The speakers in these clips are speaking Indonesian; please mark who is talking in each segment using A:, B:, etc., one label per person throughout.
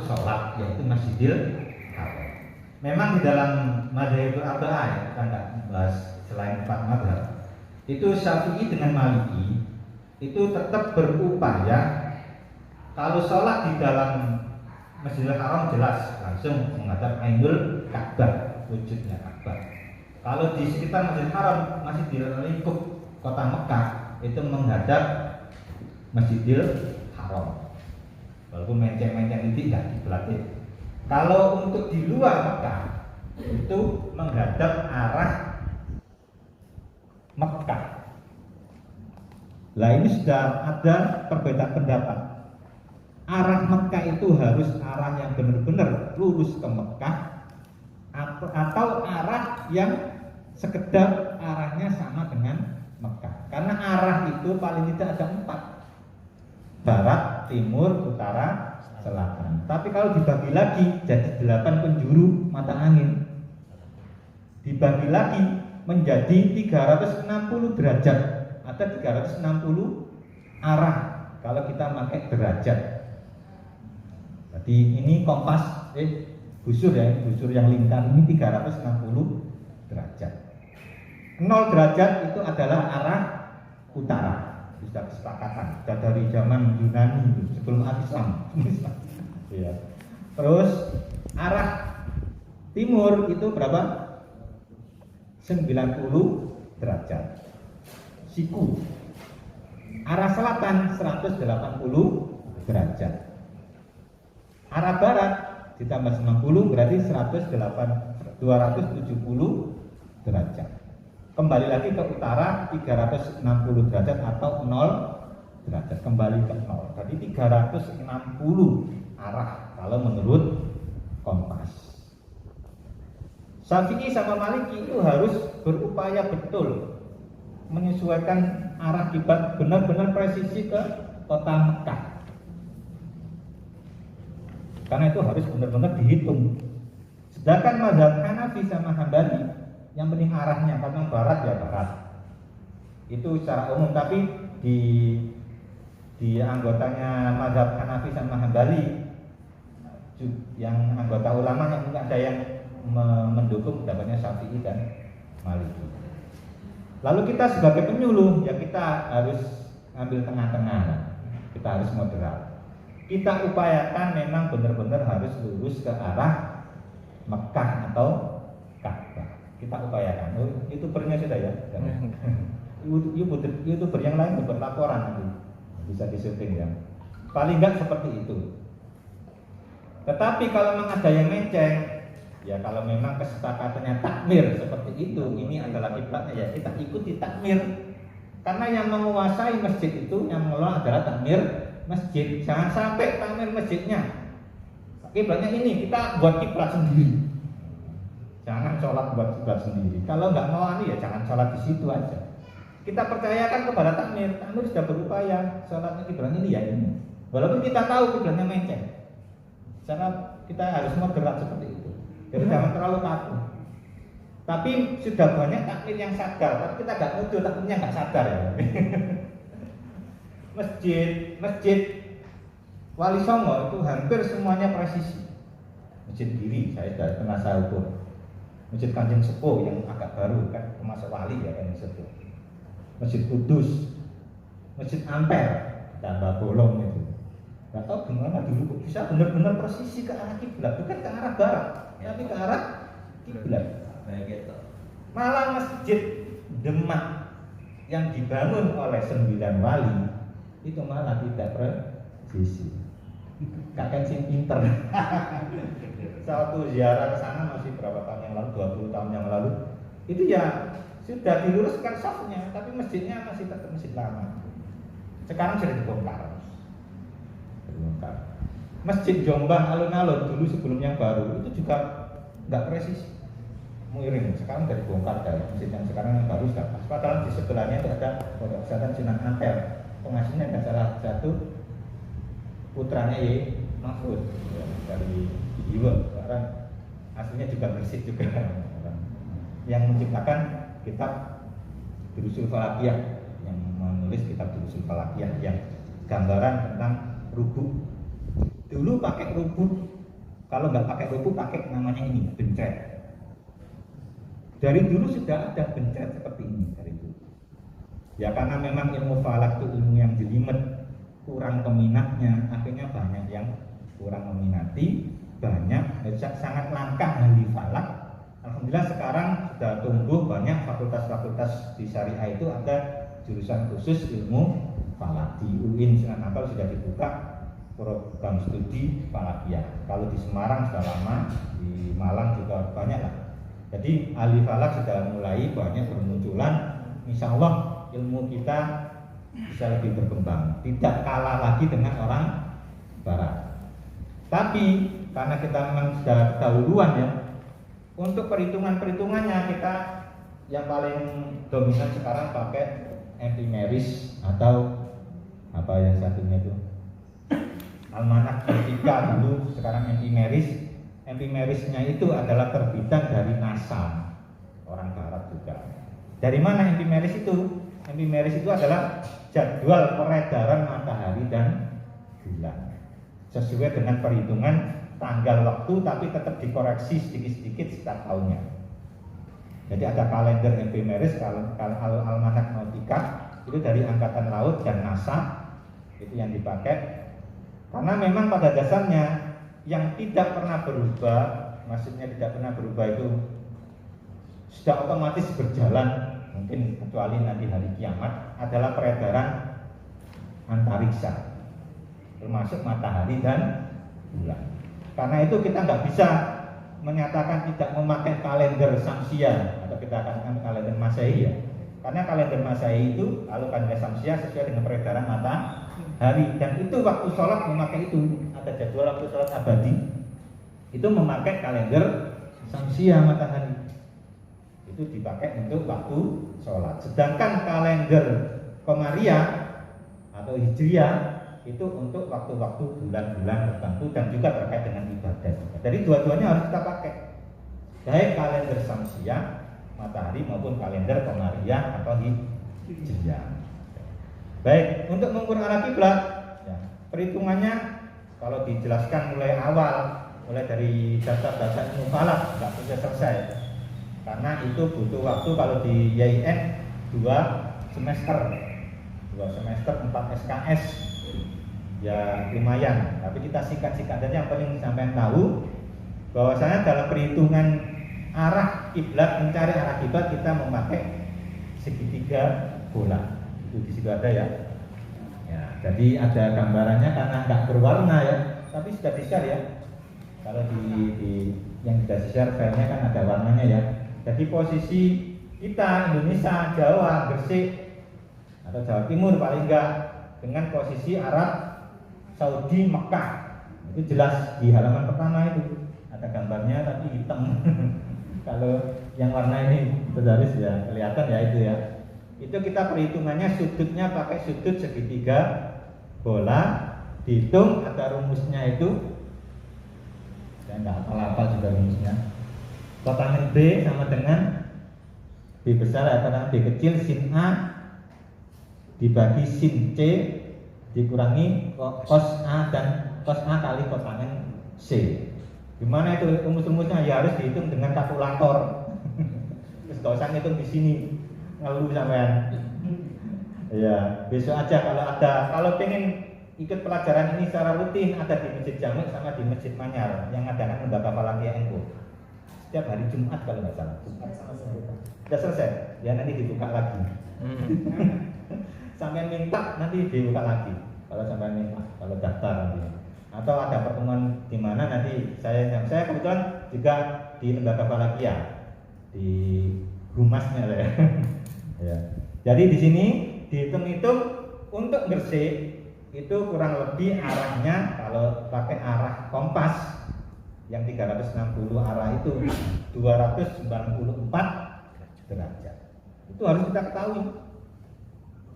A: sholat, yaitu Masjidil Haram. Memang di dalam Madzhabul Arba'ah, ya, kita nggak bahas selain 4 mazhab, itu Syafi'i dengan Maliki itu tetap berupaya kalau sholat di dalam Masjidil Haram jelas langsung menghadap Ainul Ka'bah, wujudnya Ka'bah. Kalau di sekitar Masjidil Haram masih di lingkup kota Mekah, itu menghadap Masjidil Haram. Walaupun menceng-menceng itu tidak dibelatin. Kalau untuk di luar Mekah itu menghadap arah Mekah. Lah ini sudah ada perbedaan pendapat. Arah Mekah itu harus arah yang benar-benar lurus ke Mekah atau arah yang sekedar arahnya sama dengan Mekah. Karena arah itu paling tidak ada 4. Barat, timur, utara, selatan. Tapi kalau dibagi lagi jadi 8 penjuru mata angin. Dibagi lagi menjadi 360 derajat atau 360 arah kalau kita pakai derajat. Jadi ini kompas busur ya, busur yang lingkar ini 360 derajat. 0 derajat itu adalah arah utara. Sudah kesepakatan, sudah dari zaman Yunani sebelum Islam. Ya. Terus arah timur itu berapa? 90 derajat. Siku. Arah selatan 180 derajat. Arah barat ditambah 90 berarti 270 derajat. Kembali lagi ke utara 360 derajat atau 0 derajat, kembali ke 0. Jadi 360 arah kalau menurut kompas. Syafi'i sama Maliki itu harus berupaya betul menyesuaikan arah kiblat benar-benar presisi ke kota Mekah. Karena itu harus benar-benar dihitung. Sedangkan mazhab Hanafi sama Hambali yang penting arahnya, karena barat ya barat. Itu secara umum, tapi di anggotanya mazhab Hanafi sama Hambali yang anggota ulama yang ada yang mendukung pendapatnya Syafi'i dan Maliki. Lalu kita sebagai penyuluh ya kita harus ambil tengah-tengah. Kita harus moderat. Kita upayakan memang benar-benar harus lurus ke arah Mekah atau Ka'bah. Kita upayakan. YouTubernya sudah ya. YouTuber yang lain buat laporan nanti bisa disyuting ya. Paling enggak seperti itu. Tetapi kalau memang ada yang menceng, ya kalau memang kesepakatannya takmir seperti itu, ini adalah kiblatnya ya kita ikuti takmir. Karena yang menguasai masjid itu, yang mengelola adalah takmir masjid. Jangan sampai takmir masjidnya kiblatnya ini kita buat kiblat sendiri. Jangan sholat buat kiblat sendiri. Kalau nggak mau ya jangan sholat di situ aja. Kita percayakan kepada takmir. Takmir sudah berupaya sholatnya kiblat ini ya ini. Walaupun kita tahu kiblatnya menceng. Cara kita harus moderat seperti itu. Jadi jangan terlalu kaku. Tapi sudah banyak takmir yang sadar. Tapi kita nggak nuduh takmirnya nggak sadar ya. Masjid Wali Songo itu hampir semuanya presisi. Masjid Giri saya sudah pernah saya ukur. Masjid Kanjeng Sepuh yang agak baru kan termasuk wali ya Kanjeng Sepuh. Masjid Kudus, Masjid Ampel dan Bolong itu. Gak tahu gimana dulu kok bisa benar-benar presisi ke arah kiblat, bukan ke arah barat, tapi ke arah kiblat. Malah Masjid Demak yang dibangun oleh 9 wali itu malah tidak presisi. Kakek sing pinter. Satu ziarah ke sana masih berapa tahun yang lalu, 20 tahun yang lalu. Itu ya sudah diluruskan safnya, tapi masjidnya masih tetap masjid lama. Sekarang sudah dibongkar. Masjid Jombang alun-alun dulu sebelum yang baru itu juga nggak presisi, miring. Sekarang dari bongkar dari masjid yang sekarang yang baru sudah pas. Padahal di sebelahnya itu ada Pondok Pesantren Sunan Ampel. Pengasuhnya ada salah satu putranya Mahfud ya, dari Iwo. Sekarang aslinya juga bersih juga yang menciptakan kitab Durusul Falakiyah, yang menulis kitab Durusul Falakiyah yang gambaran tentang rubuk. Dulu pakai rubuk Kalau nggak pakai rupu, pakai namanya ini, bencret. Dari dulu sudah ada bencret seperti ini dari dulu. Ya karena memang ilmu falak itu ilmu yang jelimet, kurang peminatnya, akhirnya banyak yang kurang meminati, banyak sangat langka ahli falak. Alhamdulillah sekarang sudah tumbuh banyak fakultas-fakultas di syariah itu ada jurusan khusus ilmu falak. Di UIN Sunan Ampel sudah dibuka program studi falakia. Kalau di Semarang sudah lama, di Malang juga banyak lah. Jadi ahli falak sudah mulai banyak bermunculan. Insya Allah ilmu kita bisa lebih berkembang, tidak kalah lagi dengan orang barat. Tapi karena kita memang sudah dahuluan ya, untuk perhitungannya kita yang paling dominan sekarang pakai empimeris atau apa yang satunya itu almanak vertika dulu, sekarang empimeris. Empimerisnya itu adalah terbitan dari NASA, orang barat juga. Dari mana empimeris itu? Empimeris itu adalah jadwal peredaran matahari dan bulan sesuai dengan perhitungan tanggal waktu, tapi tetap dikoreksi sedikit-sedikit setiap tahunnya. Jadi ada kalender empimeris, almanak nautika itu dari Angkatan Laut dan NASA, itu yang dipakai. Karena memang pada dasarnya yang tidak pernah berubah, maksudnya tidak pernah berubah itu sudah otomatis berjalan, mungkin kecuali nanti hari kiamat, adalah peredaran antariksa, termasuk matahari dan bulan. Karena itu kita nggak bisa menyatakan tidak memakai kalender Syamsiah atau kita akan kalender Masehi ya. Karena kalender Masehi itu kalau kalender Syamsiah sesuai dengan peredaran matahari, dan itu waktu sholat memakai itu, ada jadwal waktu sholat abadi itu memakai kalender Syamsiah matahari, itu dipakai untuk waktu sholat. Sedangkan kalender Komariah atau Hijriah itu untuk waktu-waktu bulan-bulan tertentu dan juga terkait dengan ibadah. Jadi dua-duanya harus kita pakai, baik kalender Syamsiah matahari maupun kalender Komariah atau Hijriah. Baik, untuk mengukur arah kiblat, ya, perhitungannya kalau dijelaskan mulai awal, mulai dari data-data ilmu falak nggak bisa selesai, karena itu butuh waktu. Kalau di YIN 2 semester 4 SKS, ya lumayan. Tapi kita singkat-singkat saja, yang paling sampai tahu bahwasanya dalam perhitungan arah kiblat, mencari arah kiblat, kita memakai segitiga bola. Itu di situ ada ya. Ya, jadi ada gambarannya karena nggak berwarna ya, tapi sudah di-share ya. Kalau di yang sudah di-share filenya kan ada warnanya ya. Jadi posisi kita Indonesia, Jawa, Gresik atau Jawa Timur paling enggak dengan posisi Arab Saudi, Mekah. Itu jelas di halaman pertama itu ada gambarnya tapi hitam. Kalau yang warna ini terdaris ya kelihatan ya itu ya. Itu kita perhitungannya sudutnya pakai sudut segitiga bola, dihitung, ada rumusnya itu. Saya enggak hafal-hafal juga rumusnya. Kotangen B sama dengan B besar atau B kecil sin A dibagi sin C dikurangi cos A dan cos A kali kotangen C. Gimana itu rumus-rumusnya? Ya harus dihitung dengan kalkulator. Terus gak usah ngitung di sini, ngeluh sampean. Ya, besok aja kalau pengen ikut pelajaran ini secara rutin, ada di Masjid Jamik sama di Masjid Manyar yang adakan Lembaga Falakia NU. Setiap hari Jumat kalau nggak salah. Sudah selesai, ya nanti dibuka lagi. Sampai minta nanti dibuka lagi. Kalau sampai minta, kalau daftar nanti. Atau ada pertemuan di mana nanti saya kebetulan juga di Lembaga Falakia di humasnya ya. Ya. Jadi di sini dihitung-hitung untuk Gresik itu kurang lebih arahnya kalau pakai arah kompas yang 360 arah itu 294 derajat. Itu harus kita ketahui.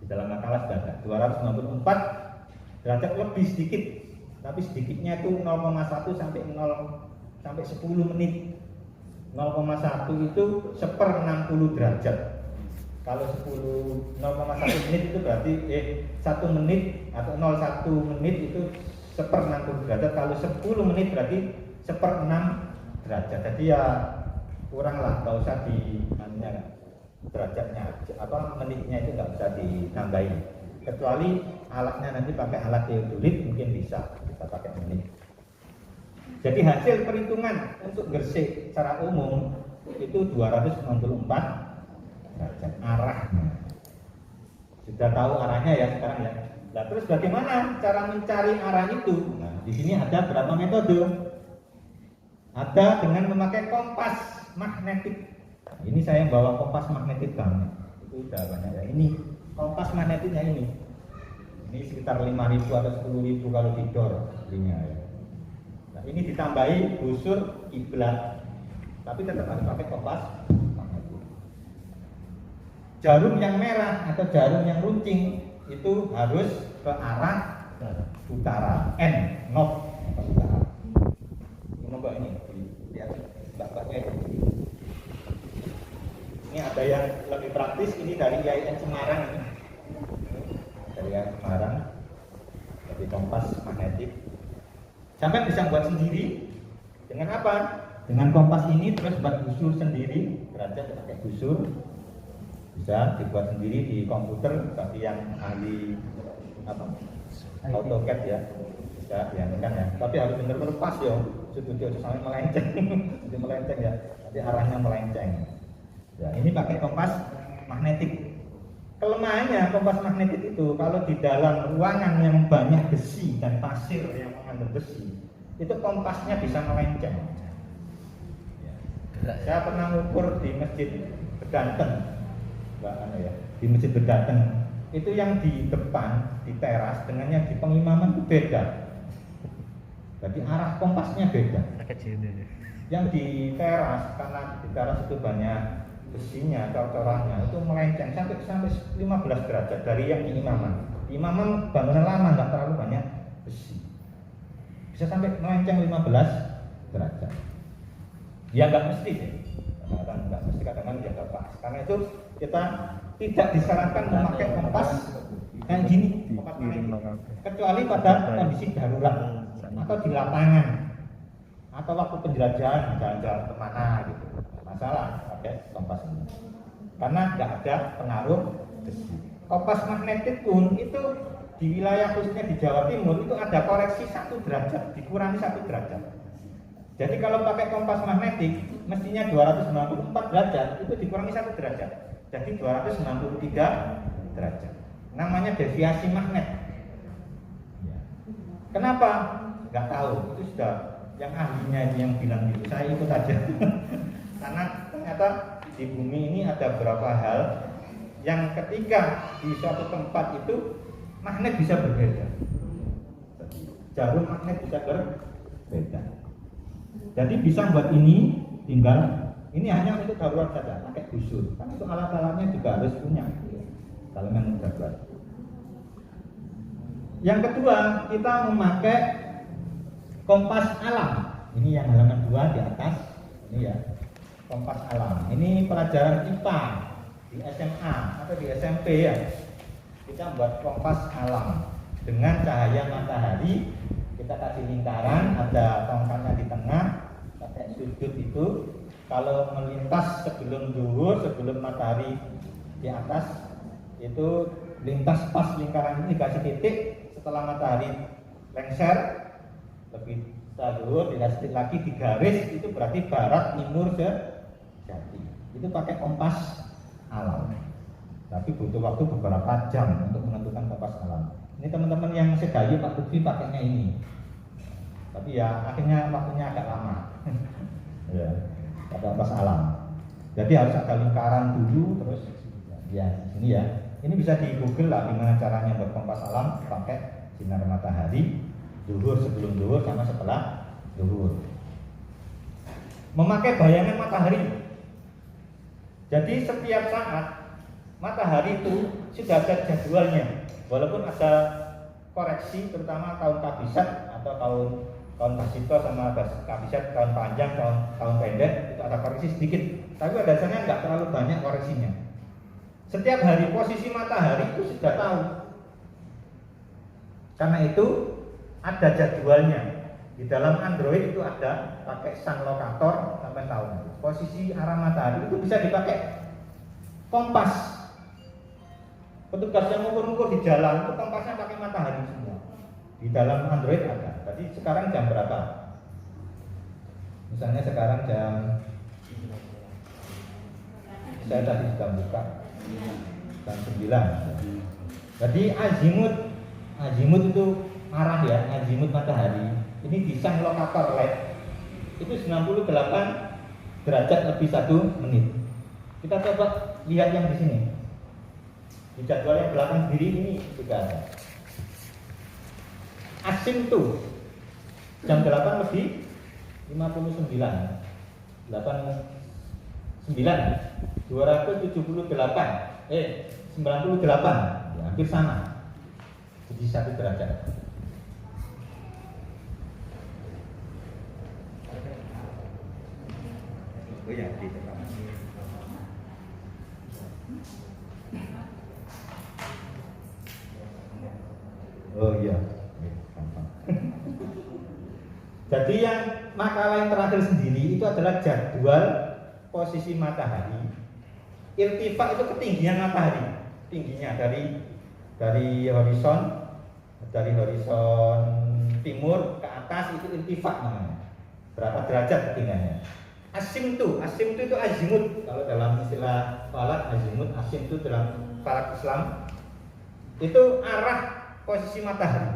A: Di dalam makalah sudah ada 294 derajat lebih sedikit, tapi sedikitnya itu 0,1 sampai 10 menit. 0,1 itu 1/60 derajat. Kalau 0,1 menit itu berarti 1 menit atau 0,1 menit itu 1/60 derajat. Kalau 10 menit berarti 1/6 derajat. Jadi ya kurang lah, nggak usah di derajatnya apa menitnya itu nggak usah ditambahin, kecuali alatnya nanti pakai alat teodolit mungkin bisa pakai menit. Jadi hasil perhitungan untuk gersik secara umum itu 294 derajat arahnya. Sudah tahu arahnya ya sekarang ya. Nah, terus bagaimana cara mencari arah itu? Nah, di sini ada berapa metode? Ada dengan memakai kompas magnetik. Nah, ini saya bawa kompas magnetik banget. Itu udah banyak ya. Ini kompas magnetiknya ini. Ini sekitar 5.000 atau 10.000 kalau di dor belinya ya. Nah, ini ditambahi busur kiblat. Tapi tetap harus pakai kompas magnetik. Jarum yang merah atau jarum yang runcing itu harus ke arah utara, north atau utara. Coba ini lihat mbak-mbaknya ini. Ini ada yang lebih praktis, ini dari IAIN Semarang ini. Dari IAIN Semarang, dari kompas magnetik. Sampai bisa buat sendiri. Dengan apa? Dengan kompas ini terus buat busur sendiri, derajat pakai busur. Bisa dibuat sendiri di komputer bagi yang ahli apa? AutoCAD ya. Bisa dianukan ya. Tapi harus benar-benar pas ya. Sudutnya sampai melenceng. Jadi melenceng ya. Nanti arahnya melenceng. Ya, ini pakai kompas magnetik. Kelemahannya kompas magnetik itu kalau di dalam ruangan yang banyak besi dan pasir yang mengandung besi, itu kompasnya bisa melenceng. Ya. Saya pernah ngukur di Masjid Bedanten. Ya, di Masjid Bedanten itu yang di depan di teras dengan yang di pengimaman itu beda. Jadi arah kompasnya beda. Yang di teras karena di teras itu banyak besinya, cor-corannya itu melenceng sampai 15 derajat dari yang di imaman. Di imaman bangunan lama nggak terlalu banyak besi. Bisa sampai melenceng 15 derajat. Ya nggak mesti ya. Kadang-kadang nggak mesti, kadang-kadang ya nggak pas. Karena itu kita tidak disarankan memakai kompas kayak gini, kompas magnetik, kecuali pada kondisi darurat atau di lapangan atau waktu penjelajahan jalan-jalan kemana gitu. Masalah pakai kompas ini karena nggak ada pengaruh besi. Kompas magnetik pun itu di wilayah khususnya di Jawa Timur itu ada koreksi 1 derajat, dikurangi 1 derajat. Jadi kalau pakai kompas magnetik mestinya 294 derajat, itu dikurangi 1 derajat. Jadi 293 derajat. Namanya deviasi magnet. Ya. Kenapa? Nggak tahu. Itu sudah yang ahlinya yang bilang gitu. Saya ikut aja. Karena ternyata di bumi ini ada beberapa hal yang ketika di suatu tempat itu magnet bisa berbeda. Jarum magnet bisa berbeda. Jadi bisa buat ini tinggal ini hanya untuk darurat saja, pakai busur. Karena itu alat-alatnya juga harus punya. Kalau memang darurat. Yang kedua, kita memakai kompas alam. Ini yang halaman 2 di atas. Ini ya, kompas alam. Ini pelajaran IPA di SMA atau di SMP ya. Kita buat kompas alam dengan cahaya matahari. Kita kasih lingkaran, ada tongkatnya di tengah, pakai sudut itu. Kalau melintas sebelum zuhur, sebelum matahari di atas, itu lintas pas lingkaran ini dikasih titik. Setelah matahari lengser, lebih zuhur dikasih titik lagi di garis, itu berarti barat, timur, sejati. Itu pakai kompas alam. Tapi butuh waktu beberapa jam untuk menentukan kompas alam. Ini teman-teman yang sedayu Pak Lutfi pakainya ini. Tapi ya akhirnya waktunya agak lama. Ya. Kompas alam. Jadi harus ada lingkaran dulu, terus ya ini ya. Ini bisa di Google lah gimana caranya buat kompas alam pakai sinar matahari, zuhur sebelum zuhur sama setelah zuhur. Memakai bayangan matahari. Jadi setiap saat matahari itu sudah ada jadwalnya. Walaupun ada koreksi terutama tahun kabisat atau tahun Basito sama kabisat, tahun panjang, tahun pendek itu ada koreksi sedikit, tapi pada dasarnya nggak terlalu banyak koreksinya. Setiap hari posisi matahari itu sudah tahu. Karena itu ada jadwalnya. Di dalam Android itu ada pakai sun locator, sampai tahu. Posisi arah matahari itu bisa dipakai kompas. Petugas yang ngukur-ngukur di jalan itu kompasnya pakai matahari semua. Di dalam Android ada. Jadi sekarang jam berapa? Misalnya sekarang jam, saya tadi sudah buka jam 9. Jadi azimut itu arah ya, azimut matahari. Ini di sun locator LED itu 98 derajat lebih 1 menit. Kita coba lihat yang di sini. Di jadwal yang belakang sendiri ini juga ada. Asympto jam 8 lebih 59 278 98 ya, hampir sama, jadi 1 derajat. Oh ya, di depan. Oh iya, gampang. Jadi yang makalah yang terakhir sendiri itu adalah jadwal posisi matahari. Irtifa itu ketinggian matahari, tingginya dari horizon timur ke atas itu irtifa namanya. Berapa derajat ketinggiannya? Asympto itu azimut. Kalau dalam istilah falak azimut, asympto dalam falak Islam itu arah posisi matahari.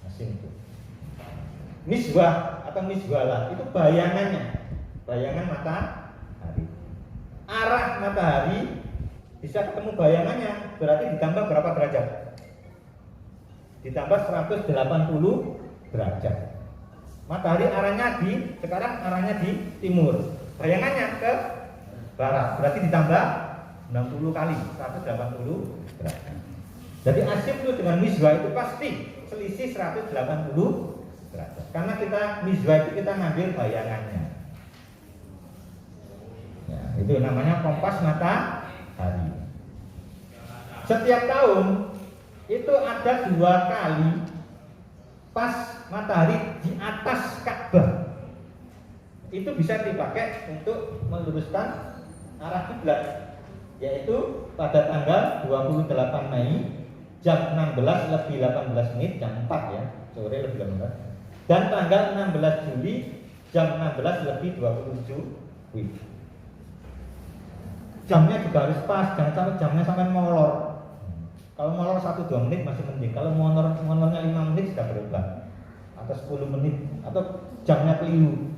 A: Asympto. Misbah atau misbalah itu bayangan matahari. Arah matahari bisa ketemu bayangannya, berarti ditambah berapa derajat? Ditambah 180 derajat. Matahari sekarang arahnya di timur, bayangannya ke barat, berarti ditambah 60 kali 180 derajat. Jadi asympto dengan misbah itu pasti selisih 180 derajat. Karena kita misbah itu kita ngambil bayangannya. Ya, itu namanya kompas matahari. Setiap tahun itu ada 2 kali pas matahari di atas Ka'bah. Itu bisa dipakai untuk meluruskan arah kiblat, yaitu pada tanggal 28 Mei jam 16 lebih 18 menit, jam 4 ya, sore lebih 18. Dan tanggal 16 Juli jam 16 lebih 27 WIB. Jamnya juga harus pas, jangan sampai jamnya sampai molor. Kalau molor 1-2 menit masih mending. Kalau molornya 5 menit sudah berubah, atau 10 menit, atau jamnya keliru,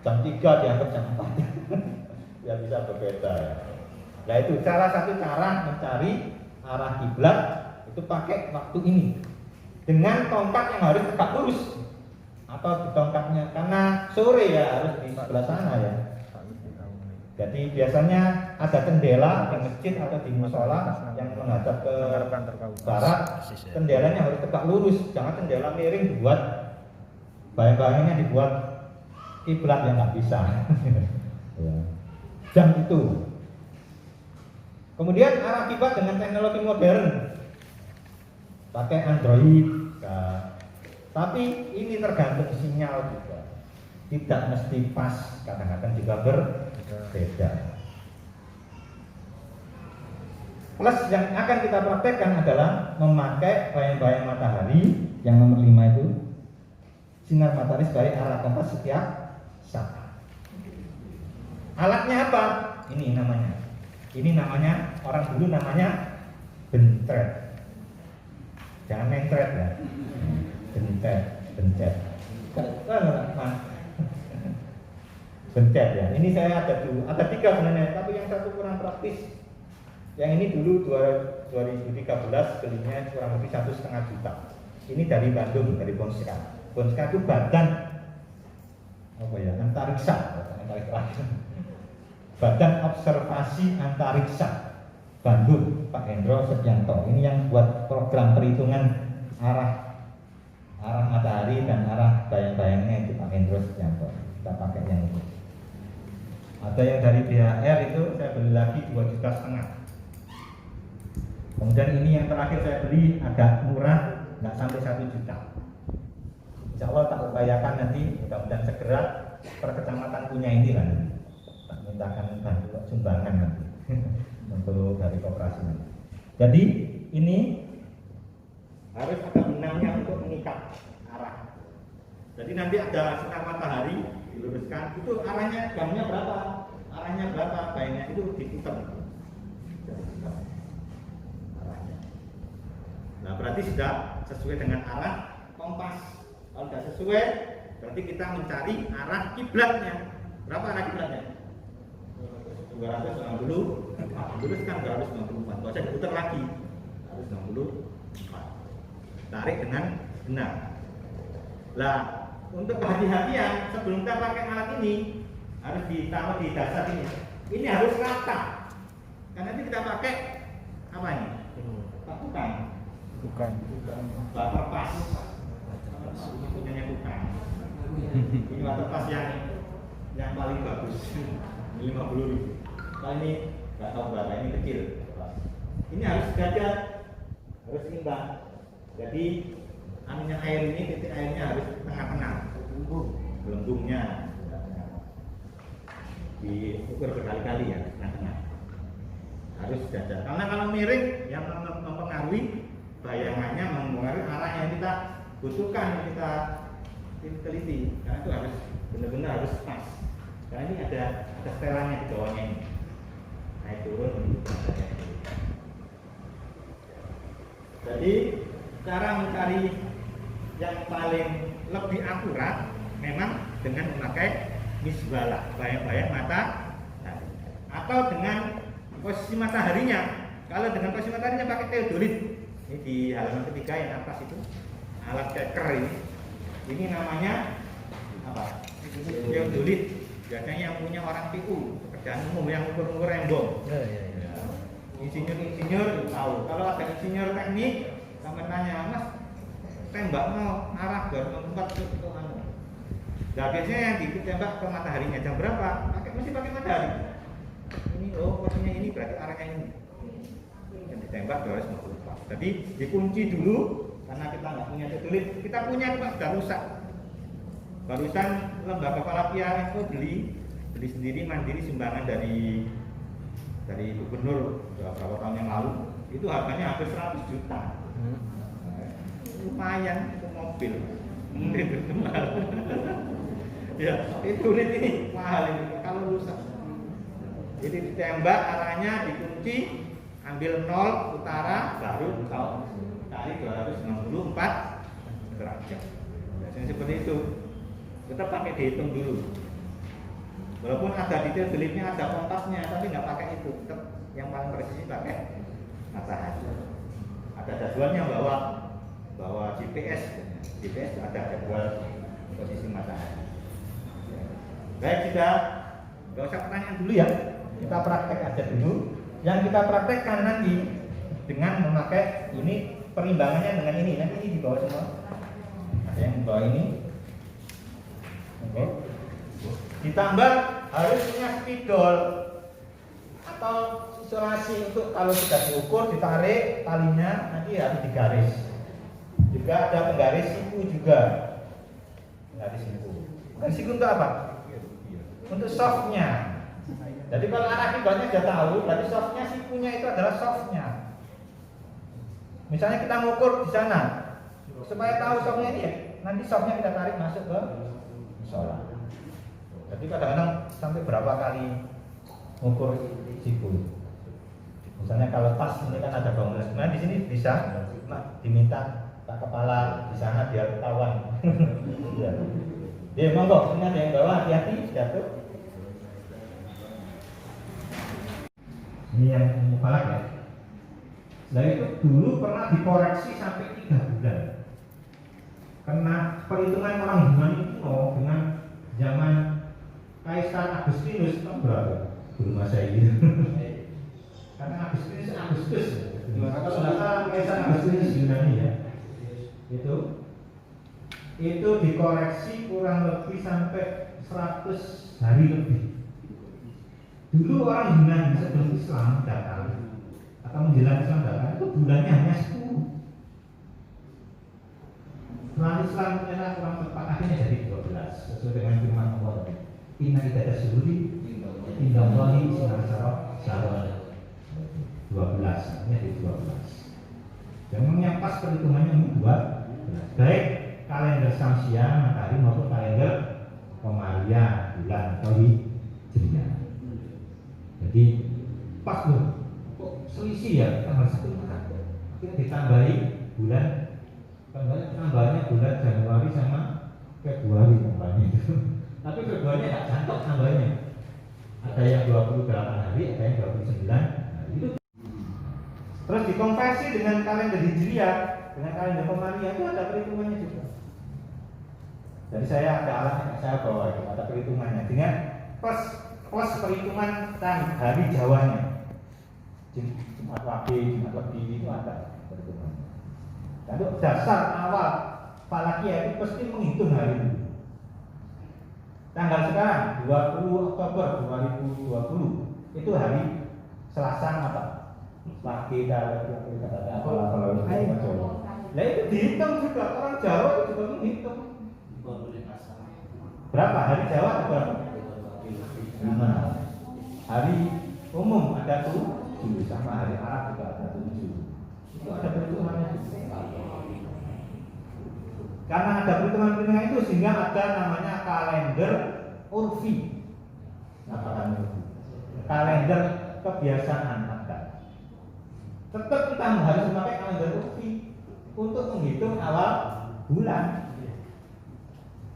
A: jam 3 dianggap jam 4. Ya bisa berbeda ya. Nah itu salah satu cara mencari arah kiblat, itu pakai waktu ini dengan tongkat yang harus tegak lurus, atau di tongkatnya karena sore ya harus di sebelah sana ya. Jadi biasanya ada jendela di masjid atau di musola yang menghadap ke barat, jendelanya harus tegak lurus, jangan jendela miring buat bayang-bayangnya dibuat kiblat yang nggak bisa. Ya. Jam itu. Kemudian arah kiblat dengan teknologi modern, pakai Android. Nah, tapi ini tergantung sinyal juga. Tidak mesti pas, kadang-kadang juga berbeda. Plus yang akan kita praktekkan adalah memakai bayang-bayang matahari yang nomor 5 itu, sinar matahari sebagai arah kompas setiap saat. Alatnya apa? Ini namanya orang dulu namanya bentret. Jangan mentret ya. Bencet. Bencet ya. Ini saya ada 3 sebenarnya, tapi yang satu kurang praktis. Yang ini dulu 2013 belinya kurang lebih 1,5 juta. Ini dari Bandung, dari Bonska. Bonska itu badan apa ya? Antariksa. Badan Observasi Antariksa Bandung, Pak Hendro Setianto. Ini yang buat program perhitungan arah matahari dan arah bayang-bayangnya itu Pak Hendro Setianto. Kita pakai yang ini. Ada yang dari BHR itu saya beli lagi 2,5 juta. Kemudian ini yang terakhir saya beli agak murah, nggak sampai 1 juta. Insya Allah tak upayakan nanti, mudah-mudahan segera per kecamatan punya ini kan, tak mintakan bantu sumbangan nanti untuk dari koperasi. Jadi ini harus ada benangnya untuk mengikat arah. Jadi nanti ada sinar matahari diluruskan, itu arahnya jamnya berapa, arahnya berapa, baiknya itu diputar. Arahnya. Nah berarti sudah sesuai dengan arah kompas. Kalau tidak sesuai, berarti kita mencari arah kiblatnya. Berapa arah kiblatnya? 260, luruskan 294. Tidak usah diputar lagi. 264. Tarik dengan benar. Lah, untuk kehati-hatian sebelum kita pakai alat ini harus ditaruh di dasar ini. Ini harus rata. Karena nanti kita pakai apa ini? Bukan. Waterpas. Ini punyanya bukan. Ini waterpas yang paling bagus. Ini 50.000. Kalau ini nggak tahu berapa, ini kecil. Ini harus sejajar, harus imbang. Jadi aminnya air ini, titik airnya harus tengah-tengah. Gelembungnya diukur berkali-kali ya, tengah-tengah. Harus sejajar. Karena kalau miring yang mempengaruhi bayangannya, mempengaruhi arah yang kita butuhkan, yang kita teliti. Karena itu harus benar-benar harus pas. Karena ini ada setelannya di bawahnya ini. Naik turun. Jadi cara mencari yang paling lebih akurat memang dengan memakai misbalah, bayang-bayang matahari, atau dengan posisi mataharinya. Kalau dengan posisi mataharinya pakai teodolit. Ini di halaman ketiga yang atas itu alat ceker ini namanya apa? Teodolit. Biasanya yang punya orang PU, pekerjaan umum yang ukur-ukur rembong. Insinyur tahu. Kalau ada insinyur teknik, sampai tanya, Mas, tembak mau arah 204 itu anu. Nah biasanya yang ditembak ke mataharinya jam berapa? Mesti pakai matahari. Ini posisinya ini berarti arahnya ini. Yang ditembak 254. Jadi dikunci dulu karena kita nggak punya teodolit. Kita punya cuma sudah rusak. Barusan lembaga Falapia itu beli sendiri mandiri sumbangan dari gubernur beberapa tahun yang lalu. Itu harganya hampir 100 juta. Lumayan itu mobil. Mungkin itu mahal. Ya, itu ini mahal ini kalau rusak. Jadi ditembak arahnya dikunci, ambil 0 utara baru kau cari 264 derajat. Biasanya seperti itu. Kita pakai dihitung dulu. Walaupun ada detail gelipnya, ada kompasnya, tapi nggak pakai itu. Tetap yang paling presisi pakai matahari. Ada jadwalnya bahwa GPS ada jadwal posisi matahari. Baik, sudah. Nggak usah pertanyaan dulu ya. Kita praktek aja dulu. Yang kita praktekkan nanti dengan memakai ini perimbangannya dengan ini. Nanti ini di bawah semua. Ada yang di bawah ini. Oke. Ditambah harus punya spidol atau isolasi untuk kalau sudah diukur ditarik talinya nanti harus digaris. Juga ada penggaris siku juga. Penggaris siku. Penggaris siku untuk apa? Untuk softnya. Jadi kalau arah kiblatnya sudah tahu, berarti softnya sikunya itu adalah softnya. Misalnya kita mengukur di sana, supaya tahu softnya ini ya, nanti softnya kita tarik masuk ke musola. Jadi kadang-kadang sampai berapa kali mengukur siku. Misalnya kalau tas ini kan ada bangunan, nah di sini bisa diminta tak kepala di sana biar ketahuan. Ya monggo, ini ada yang bawa, hati-hati jatuh. Ini yang mufalak ya. Nah itu dulu pernah dikoreksi sampai 3 bulan. Karena perhitungan orang Yunani kuno dengan zaman Kaisar Agustinus kan berapa? Belum Masehi. Karena Agustinus Agustus. Kalau nggak salah Kaisar Agustinus Yunani ya. Itu dikoreksi kurang lebih sampai 100 hari lebih. Dulu orang Yunani sebelum Islam datang atau menjelang Islam datang itu bulannya hanya 10. Setelah Islam ternyata kurang tepat, akhirnya jadi 12 sesuai dengan firman Allah tadi. Inna idza tasudi inna Allahi sinasara sawa 12, artinya di 12. Yang pas perhitungannya 12. Baik kalender Syamsiah matahari maupun kalender Komariah bulan atau Hijriah. Jadi pas loh, kok selisih ya tanggal 1 Maret. Akhirnya ditambahi bulan, tambahnya bulan Januari sama Februari tambahnya itu. Tapi Februari nggak cantik tambahnya. Ada yang 28 hari, ada yang 29 hari. Itu terus dikonversi dengan kalender Hijriah, dengan kalender Komariah itu ada perhitungannya juga. Jadi saya ada alatnya, saya bawa itu, ada perhitungannya dengan plus perhitungan hari Jawanya. Jumat Wage, Jumat Legi itu ada perhitungannya. Dan untuk dasar awal Falakiyah itu pasti menghitung hari itu. Tanggal sekarang 20 Oktober 2020 itu hari Selasa apa? Lagi kalau nah itu dihitung juga, orang Jawa itu juga menghitung. Berapa hari Jawa ada berapa? 5. Hari umum ada 7, sama hari Arab juga ada 7. Itu ada perhitungannya juga. Karena ada perhitungan-perhitungan itu sehingga ada namanya kalender urfi. Apa namanya? Kalender kebiasaan ada. Tetap kita harus memakai kalender urfi untuk menghitung awal bulan.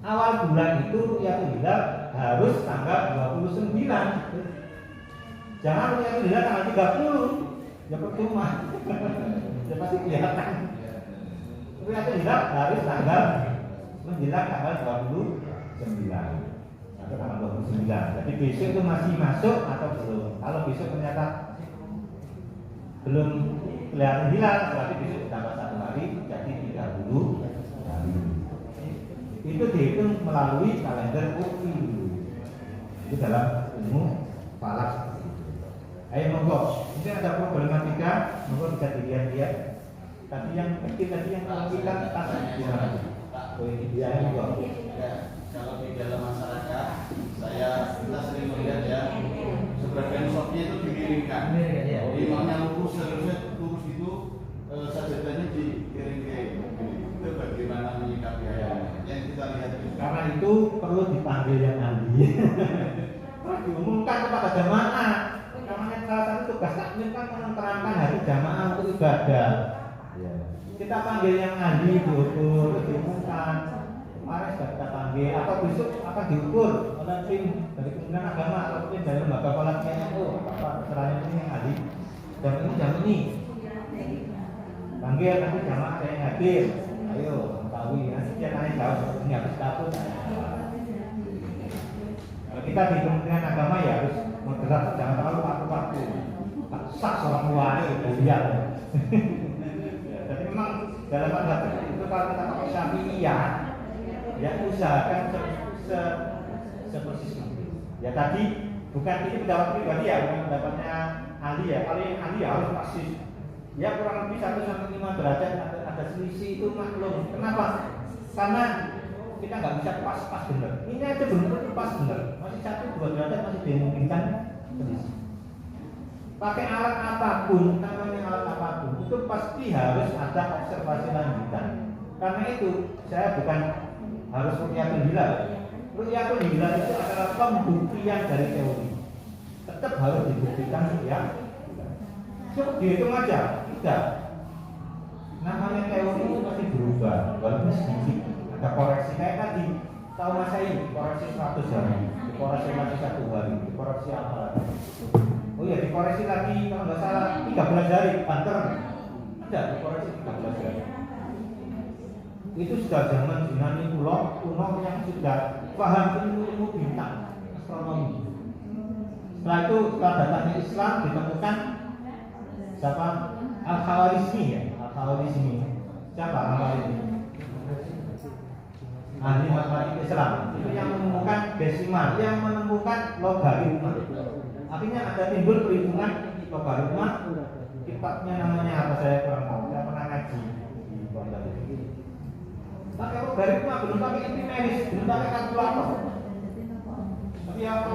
A: Awal bulan itu Ru'yatul Hilal harus tanggal 29. Jangan Ru'yatul Hilal tanggal 30. Ya percuma. Ya pasti kelihatan. Ru'yatul Hilal harus tanggal menjelang tanggal 29 atau tanggal 29. Jadi besok itu masih masuk atau belum. Kalau besok ternyata belum kelihatan hilal, berarti besok ditambah 1 hari jadi 30 hari. Itu dihitung melalui kalender urfi. Itu dalam ilmu falak. Ayo monggo, ini ada problematika, monggo bisa dilihat-lihat. Tadi yang kecil tadi yang kita gimana? Oh ini dia monggo.
B: Ya, kalau di dalam masyarakat, kita sering melihat ya, sebagian shopnya itu dikirimkan. Imamnya lurus, seharusnya lurus itu sajadahnya dikirim-kirim. Itu bagaimana menyikapi yang kita lihat itu?
A: Karena itu perlu dipanggil yang ahli. Diumumkan kepada jamaah. Namanya salah satu tugas takmir kan menerangkan hari jamaah untuk ibadah. Kita panggil yang ahli, diukur, diumumkan. Kemarin sudah kita panggil, atau besok akan diukur oleh tim dari Kementerian Agama atau tim dari lembaga falakiyah itu apa terserahnya ini yang ahli. Jam ini. Panggil nanti jamaah saya yang hadir. Ayo mengetahui nanti dia tanya jawab ini habis takut. Kalau kita di Kementerian Agama ya harus moderat, jangan terlalu waktu-waktu. Sak seorang luar itu lihat. Jadi memang dalam madhab itu kalau kita pakai Syafi'iyah, ya usahakan sepersis mungkin. Ya tadi bukan ini pendapat pribadi ya, bukan pendapatnya ahli ya. Kalau yang ahli ya harus pasti. Ya kurang lebih 1-5 derajat ada selisih itu maklum. Kenapa? Karena kita nggak bisa pas benar. Ini aja belum tentu pas benar. Masih 1-2 derajat masih dimungkinkan selisih. Pakai alat apapun, namanya alat apapun, itu pasti harus ada observasi lanjutan. Karena itu saya bukan harus Ru'yatul Hilal. Ru'yatul Hilal itu adalah pembuktian dari teori. Tetap harus dibuktikan ya. Cukup dihitung aja, tidak. Namanya teori itu pasti berubah, walaupun sedikit. Ada koreksi kayak tadi. Tahu masa ini koreksi 100 hari, dikoreksi lagi 1 hari, dikoreksi apa lagi? Oh iya, dikoreksi lagi kalau nggak salah 13 hari, banter. Ada dikoreksi 13 hari. Itu sudah zaman Yunani kuno yang sudah paham ilmu bintang, astronomi. Setelah itu setelah datangnya Islam ditemukan siapa? Al-Khawarizmi ya, Al-Khawarizmi. Siapa Al-Khawarizmi? Ahli matematika Islam. Itu yang menemukan desimal, yang menemukan logaritma. Artinya ada timbul perhitungan logaritma. Kitabnya namanya apa saya kurang tahu. Saya pernah ngaji di pondok ini. pakai logaritma, belum pakai infiniteris, belum pakai kalkulator. Tapi apa?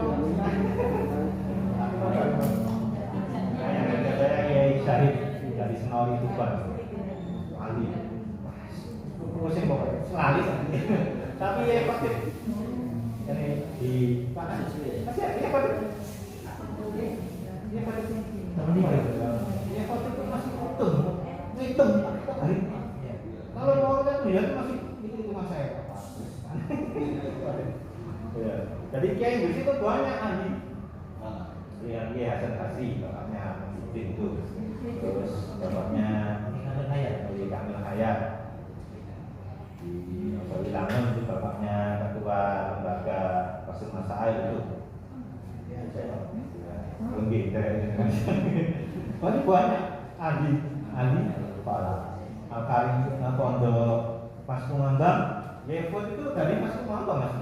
A: Saya Kiai Syahid dari Senawi Tuban, ahli. Pusing pokoknya, selalu. Tapi ya efektif. Ini di mana? Masih ada efektif. Iya efektif. Iya efektif itu masih untung, ngitung hari. Kalau mau lihat dia itu masih itu mas saya. Jadi Kiai Gus itu banyak ahli. Yang Kiai Hasan Basri, bapaknya itu, terus bapaknya Kamil Hayat. Di Wilangan itu bapaknya ketua lembaga Rasul Masail itu. Lebih dari banyak ahli para Al-Karim pondok Mas Kumambang, Yefot itu dari Mas Kumambang Mas.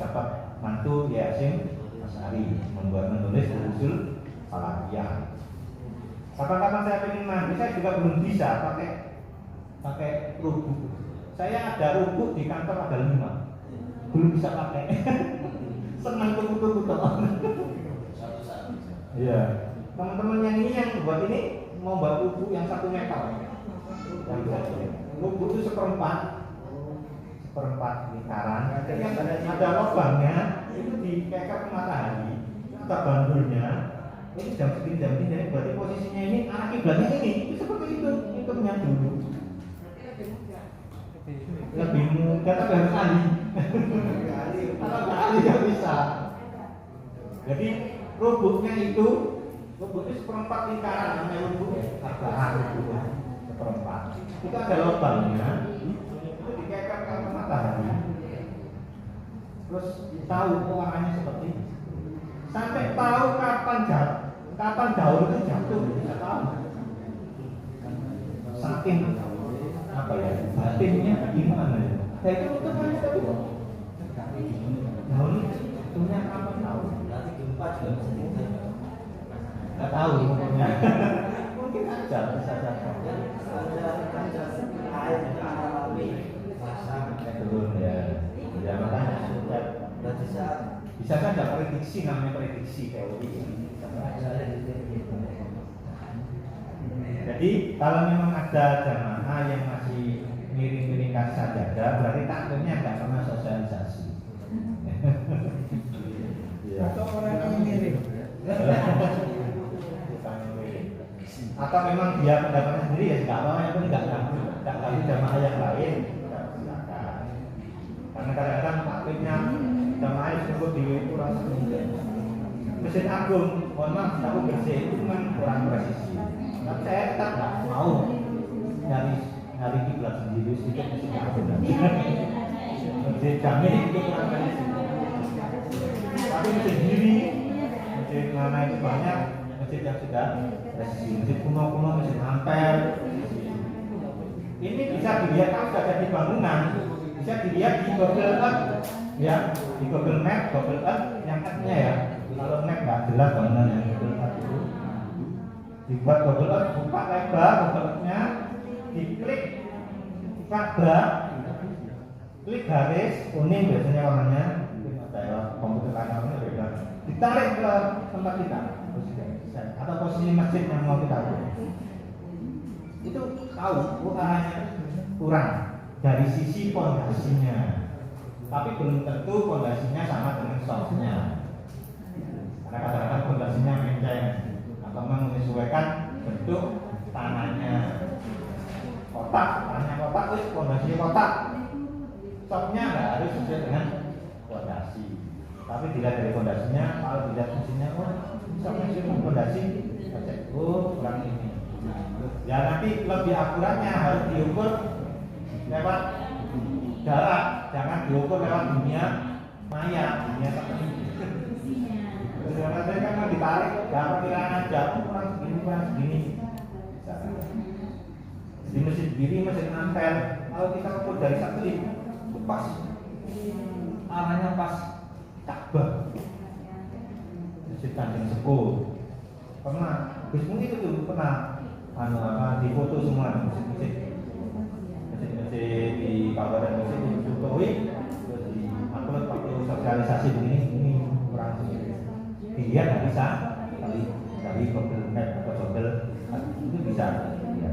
A: Dapat mantu Yasin Asari menulis usul falakiyah. Kapan-kapan saya ingin mandi, saya juga belum bisa pakai rubuh. Saya ada rubuh di kantor ada 5, belum bisa pakai. Senang tuku-tuku toh. Iya. Teman-teman yang ini yang buat ini mau buat rubuh yang 1 meter. Rubuh itu seperempat lingkaran. Yang ada lubangnya itu dikeker ke matahari. Ada bandulnya. Ini jam segini jadi berarti posisinya ini arah kiblatnya ini. Itu seperti itu hitungnya dulu. Lebih mudah tapi harus ahli. Kalau nggak ahli nggak bisa. Jadi rubuhnya itu seperempat lingkaran namanya rubuh. Rubuh seperempat. Itu ada lubangnya. Itu dikeker ke matahari. Terus tahu warnanya seperti ini. Sampai tahu kapan daun itu jatuh bisa tahu. Saking apa ya batinnya gimana ya? Saya itu kan tadi daun jatuhnya kapan tahu? Nanti gempa juga bisa nggak tahu umurnya. Mungkin aja bisa saja. Air alami belum ya. Ya makanya sudah bisa saja prediksi, namanya prediksi teori. Jadi kalau memang ada jamaah yang masih miring-miringkan sajadah, berarti takutnya nggak pernah sosialisasi.
C: Atau orang yang miring.
A: Atau memang dia pendapatnya sendiri ya nggak apa-apa, itu nggak ganggu jamaah yang lain. Karena kadang-kadang takutnya jamaah itu di kurang semudah. Masjid Agung, mohon maaf, aku bersih itu memang kurang presisi. Tapi saya tetap nggak mau nyari kiblat sendiri, sedikit Masjid Agung. Masjid Jami itu kurang presisi. Tapi masjid diri, masjid mana itu banyak masjid yang sudah presisi. Masjid kuno-kuno, masjid Ampel. Ini bisa dilihat kan sudah jadi bangunan. Bisa dilihat di Google Earth ya, di Google Map, Google Earth yang Earth-nya ya. Kalau Map nggak jelas bangunan yang Google Earth itu. Dibuat Google Earth, buka lebar Google Earth-nya, diklik Ka'bah, klik garis kuning biasanya warnanya, ada komputer kantornya beda. Ditarik ke tempat kita, atau posisi masjid yang mau kita lihat. Itu tahu arahnya kurang dari sisi fondasinya, tapi belum tentu fondasinya sama dengan softnya. Karena kadang-kadang fondasinya menceng atau menyesuaikan bentuk tanahnya. Kotak, tanahnya kotak, terus fondasinya kotak. Softnya nggak harus sesuai dengan fondasi. Tapi dilihat dari fondasinya, kalau dilihat fungsinya, oh bisa menyesuaikan fondasi, kurang ini. Ya nanti lebih akuratnya harus diukur lewat jarak, jangan diukur lewat dunia maya, dunia seperti ini. Karena saya kan mau ditarik, dapat nilai aja, kurang segini. Di masjid diri, masjid Ampel, kalau kita ukur dari satelit, itu pas arahnya pas Ka'bah, masjid Kanjeng Sepuh. Pernah, Gus mungkin itu pernah di foto semua masjid di Kabupaten Gresik di Jokowi terus di upload waktu sosialisasi ini kurang dilihat nggak bisa dari Google Map atau Google itu bisa ya.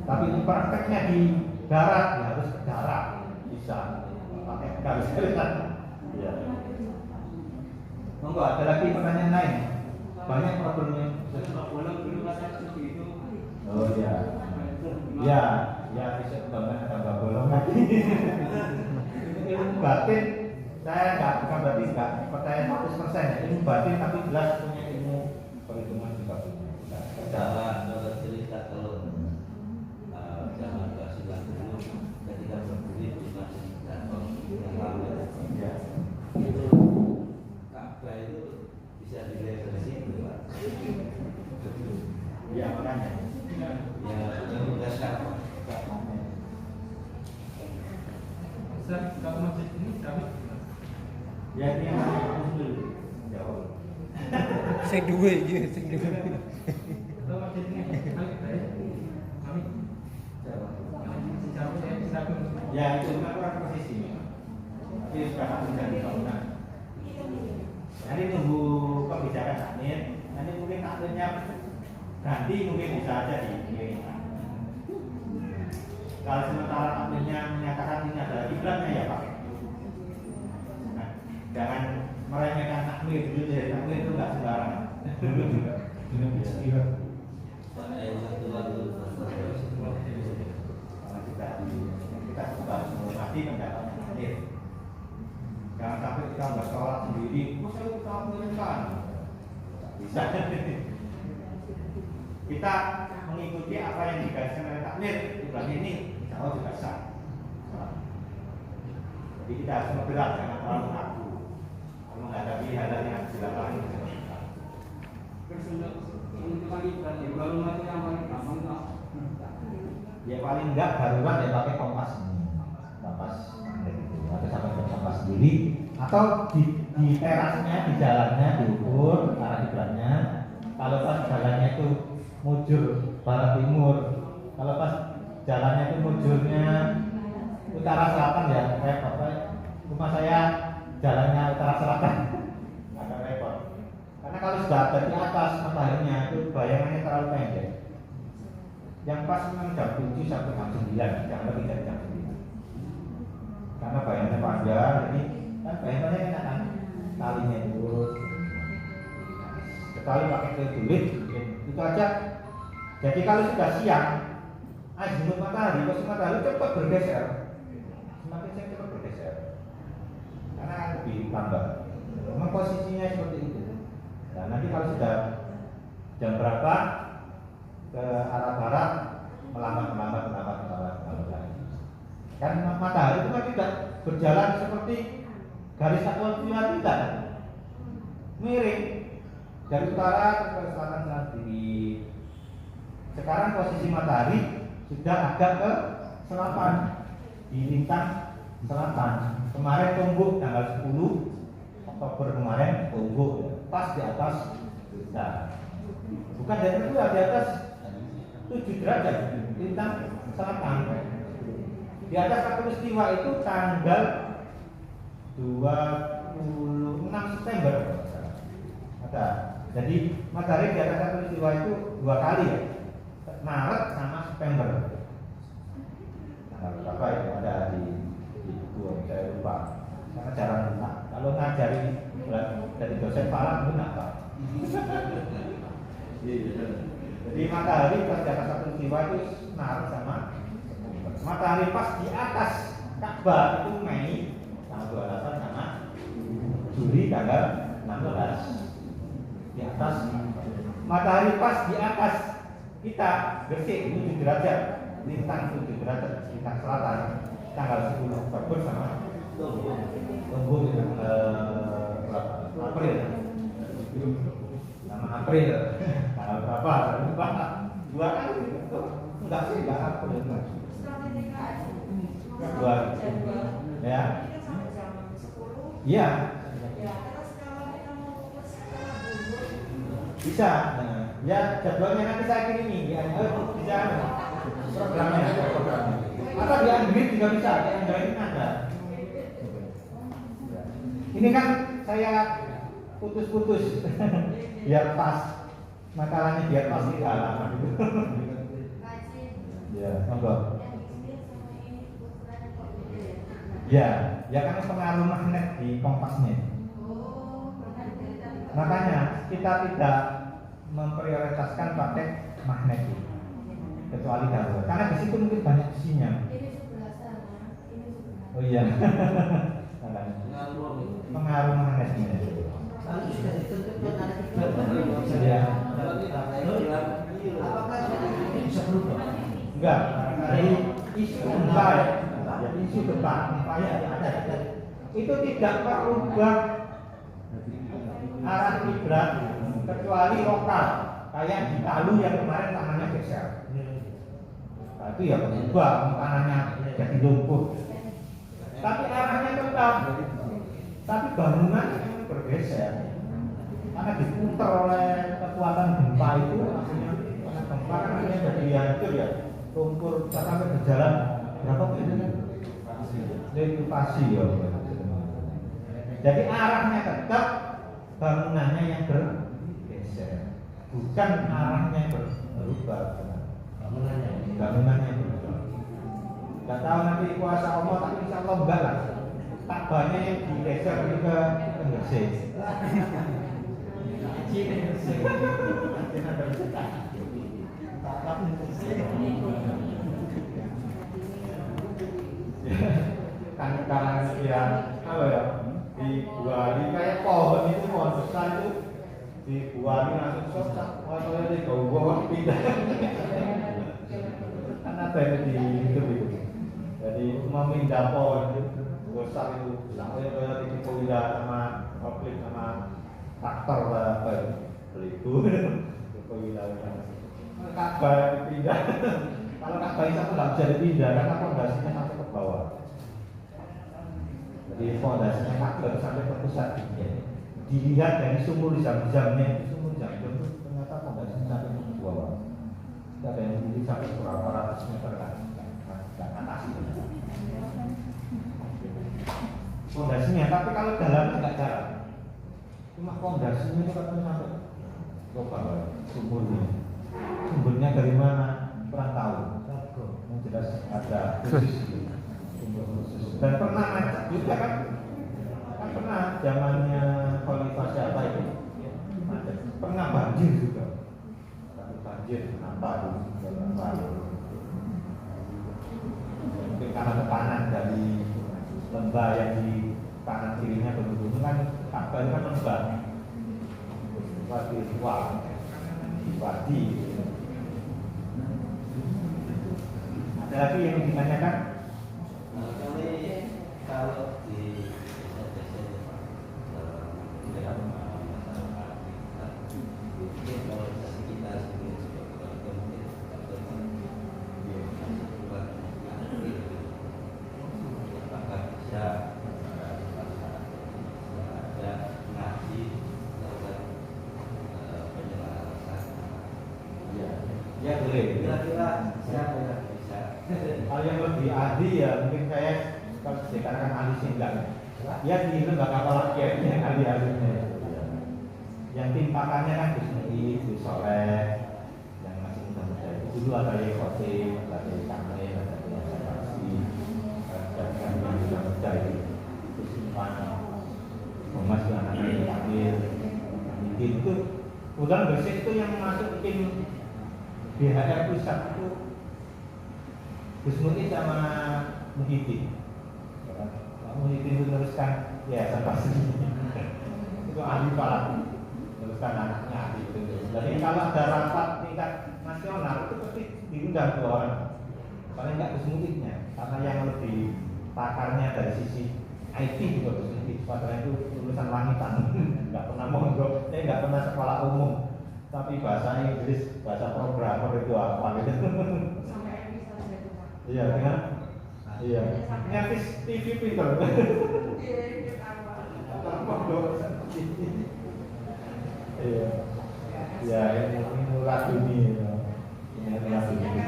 A: Tapi untuk prakteknya di darat ya harus ke darat bisa pakai garis garisan ya. Monggo ada lagi pertanyaan lain, banyak problemnya. Oh ya, ya bisa banget tambah bolong lagi. Ilmu batin saya bukan berarti nggak percaya 100%. Ilmu batin tapi jelas punya ilmu perhitungan juga punya.
D: Kalau cerita kalau zaman Rasulullah dulu ketika berdiri di Masjid Jatuh yang lama
A: Ya.
D: itu Ka'bah itu bisa dilihat dari situ, Pak.
A: Ya makanya.
D: Ya, itu dasar.
C: Kalau masjid ini kami
A: Ya ini yang namanya jauh.
E: Sing duwe iki, sing duwe.
C: kalau masjid ini kami
A: Ya itu kan kurang posisinya. Tapi sekarang sudah dibangun. Nanti tunggu kebijakan takmir. Nanti mungkin takmirnya ganti mungkin bisa aja di. Kalau sementara takmirnya menyatakan ini adalah kiblatnya ya pakai. Nah, jangan meremehkan takmir dulu deh. Takmir itu nggak sembarangan. Dulu juga.
D: Pak, satu waktu
A: Kita coba menghormati pendapatnya takmir. Jangan sampai kita nggak sholat sendiri. Kok saya kita menginginkan? Bisa. Kita mengikuti apa yang digariskan oleh takmir. Kiblatnya ini insya Allah juga sah. Jadi kita harus moderat, jangan terlalu kaku. Kalau menghadapi hal-hal yang dilakukan ya paling enggak darurat ya pakai kompas gitu. Atau sampai kompas sendiri atau di terasnya, di jalannya diukur arah kiblatnya. Kalau pas jalannya itu mujur barat timur, kalau pas jalannya itu mujurnya utara selatan ya repot. Rumah saya jalannya utara selatan agak repot. Karena kalau sudah ada di atas mataharinya itu bayangannya terlalu pendek. Yang pas memang jam 7 sampai jam 9, jangan lebih dari jam 9. Karena bayangannya panjang, jadi kan bayangannya enak kan, talinya itu. Sekali pakai tedulit, itu aja. Jadi kalau sudah siang, azimut matahari, posisi matahari cepat bergeser, semakin siang cepat bergeser. Karena lebih lambat. Memang posisinya seperti itu. Nah nanti kalau sudah jam berapa ke arah barat melambat lagi. Kan matahari itu kan tidak berjalan seperti garis khatulilah tidak, miring dari utara ke selatan kiri. Sekarang posisi matahari sudah agak ke selatan, di lintang selatan. Kemarin tumbuh tanggal 10 Oktober kemarin tumbuh pas di atas kita. Bukan dari itu di atas 7 derajat lintang selatan. Di atas khatulistiwa itu tanggal 26 September ada. Jadi matahari di atas khatulistiwa itu 2 kali ya, Maret sama September. Tanggal berapa itu ada di buku saya lupa karena jarang lupa. Kalau ngajari dari dosen Pak benar Pak. Jadi matahari pas di atas khatulistiwa itu Maret sama September. Matahari pas di atas Ka'bah itu Mei tanggal 28 sama Juli tanggal 16. Di atas matahari pas di atas kita Gresik 7 derajat lintang 7 derajat lintang selatan tanggal 10 Oktober sama tumbuh April sama April tanggal berapa lupa 2 kali enggak sih enggak April dua ya iya bisa. Nah, ya jadwalnya nanti saya kirimi ya, bisa programnya. Atau di Android juga bisa, di Android ada. Ini kan saya putus-putus biar pas makalahnya, biar pas di halaman itu. Ya, monggo. Ya, ya karena pengaruh magnet di kompasnya. Makanya kita tidak memprioritaskan pakai magnet itu, kecuali kalau karena di situ mungkin banyak besinya. Oh iya. Pengaruh magnetnya. Ya. Enggak, dari isu gempa ya, isu gempa ada. Itu tidak merubah arah kiblat kecuali lokal, kayak di Palu yang kemarin tanahnya geser. Nah, itu ya berubah, tanahnya jadi lumpuh. Tapi arahnya tetap, tapi bangunannya bergeser karena diputar oleh kekuatan gempa itu. Artinya gempa kan akhirnya jadi hancur ya, lumpur sampai berjalan berapa kilo? Levitasi ya. Jadi arahnya tetap, bangunannya yang bergeser, bukan arahnya yang berubah. Bangunannya berubah. Gak tahu nanti kuasa Allah, tapi insya Allah enggak lah. Tak banyak yang digeser ke Gresik. Kan karena pikiran apa ya, dibuali kayak pohon itu, pohon besar itu dibuali langsung sosak, atau di bawah pindah. Kan ada yang di hidup itu. Jadi memindah pohon itu besar itu, sampai kayak di pindah sama konflik sama traktor apa itu, beliku, pindah. Kabar dipindah. Kalau Ka'bah itu nggak bisa dipindah karena fondasinya sampai ke bawah. Jadi fondasinya Ka'bah sampai ke pusat dunia. Dilihat dari sumur Zam-Zamnya, sumur Zam-Zam itu ternyata fondasinya sampai ke bawah. Tidak ada yang tinggi sampai berapa ratus meter kan? Nggak atas itu. Fondasinya, tapi kalau dalamnya nggak jalan. Cuma fondasinya itu kan sampai ke bawah sumurnya. Sumbernya dari mana? Kurang tahu. Yang jelas ada khusus sumber khusus. Dan pernah ngajak juga kan pernah zamannya Khalifah siapa itu? Pernah banjir juga. Tapi banjir kenapa itu? Mungkin karena tekanan dari lembah yang di kanan kirinya begitu kan, Ka'bah itu kan lembah. Wadi wadi. Ada lagi yang ditanyakan?
D: Kalau di desa-desa itu dalam masyarakat mungkin kalau kita sendiri sebagai apakah bisa ada ngaji terhadap penjelasan?
A: Ya boleh.
D: Kira-kira siapa yang bisa?
A: Hal yang lebih ahli ya mungkin saya kalau dikatakan ahli singkat. Ya di lembaga pelatihan yang ahli-ahlinya. Yang timpakannya kan Gus Muri, Gus Soleh, yang masih muda-muda itu dulu ada yang Khotim, ada yang Kamil, ada yang Sarasi, dan kami yang muda-muda itu semua Mas anak-anak yang Kamil, itu kemudian Gresik itu yang masuk tim BHR pusat itu Gus Muri sama Muhyiddin. Muhyiddin itu meneruskan Yayasan Basri. Itu ahli falak, meneruskan anaknya itu. Jadi kalau ada rapat tingkat nasional itu pasti diundang dua orang. Paling nggak Gus Muri-nya, karena yang lebih pakarnya dari sisi IT juga Gus Muri. Padahal itu lulusan langitan, nggak pernah mondok, nggak pernah sekolah umum. Tapi bahasa Inggris, bahasa programmer itu apa gitu. Iya kan? Iya. Nyatis TV pinter. Iya. Ya ini murah dunia. Ini murah dunia.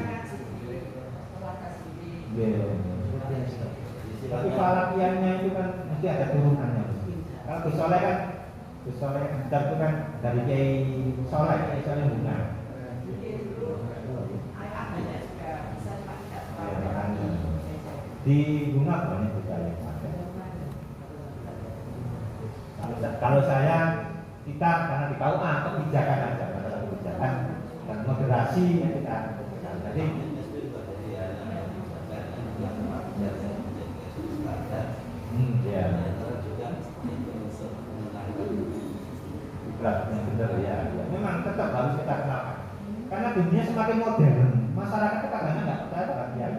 A: Iya. namanya. Kalau Gus Soleh kan, Gus Soleh Haddad itu kan dari Kiai Soleh, Kiai Soleh Bunga. Di Bunga banyak juga yang pakai. Kalau saya, kita karena di KUA kebijakan aja, masalah kebijakan dan moderasi yang kita. Jadi ya, yang benar ya. Memang tetap harus kita kenalkan. Karena dunia semakin modern, masyarakat kita kadang nggak percaya pada kiai.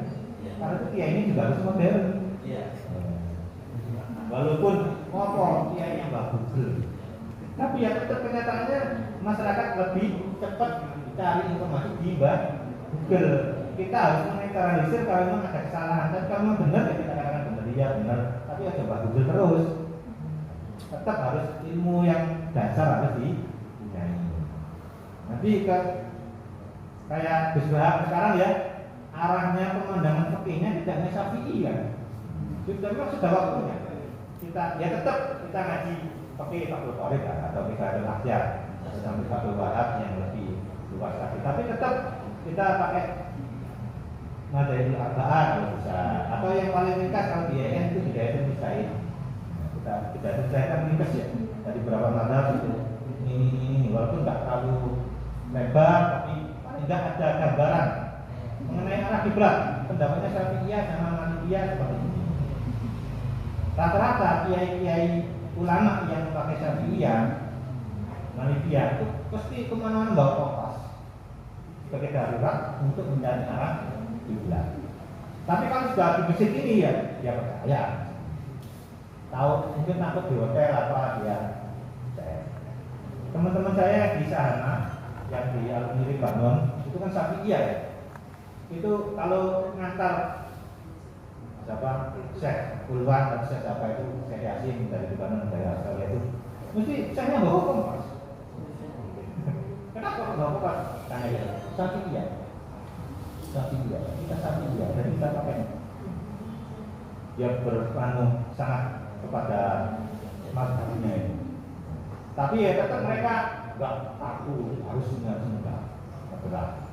A: Karena itu kiai ini juga harus modern. Walaupun kiai yang nggak Google, tapi ya tetap kenyataannya masyarakat lebih cepat cari informasi di Google. Kita harus menetralisir kalau memang ada kesalahan. Dan kalau memang benar ya kita katakan benar, iya benar. Tapi ya coba Google terus. Tetap harus ilmu yang dasar harus dipunyai. Nanti kayak Gus Bahar sekarang ya, arahnya pemandangan fikihnya tidak hanya Syafi'i kan. Sudah waktunya. Kita ya tetap kita ngaji fikih Fathul Qorib atau Miftatul Ahyar sampai Fathul Wahab yang lebih luas lagi. Tapi tetap kita pakai Madzhabul Arba'ah kalau bisa, atau yang paling ringkas kalau di IAIN itu Hidayatul Mustahid. Kita kan ringkas ya dari beberapa mazhab itu ini walaupun nggak terlalu lebar tapi paling nggak ada gambaran mengenai arah kiblat. Pendapatnya Syafi'iyah sama Malikiyah seperti ini. Rata-rata kiai-kiai ulama yang memakai Syafi'iyah, Malikiyah itu pasti kemana-mana bawa kompas sebagai darurat untuk mencari arah kiblat. Tapi kalau sudah di masjid ini ya percaya. Tahu mungkin takut di hotel apa dia. Teman-teman saya di sana yang di alumni Bangun itu kan Syafi'iyah ya. Itu kalau ngantar siapa Syekh Ulwan atau Syekh siapa itu Syekh Yasin dari Bangun dari Australia itu mesti saya bawa kompas. Kenapa bawa kompas? Tanya ya. Syafi'iyah. Kita Syafi'iyah. Jadi kita pakai dia berpanung sangat kepada mazhabnya ini. Tapi ya tetap mereka nggak takut harus enggak berat.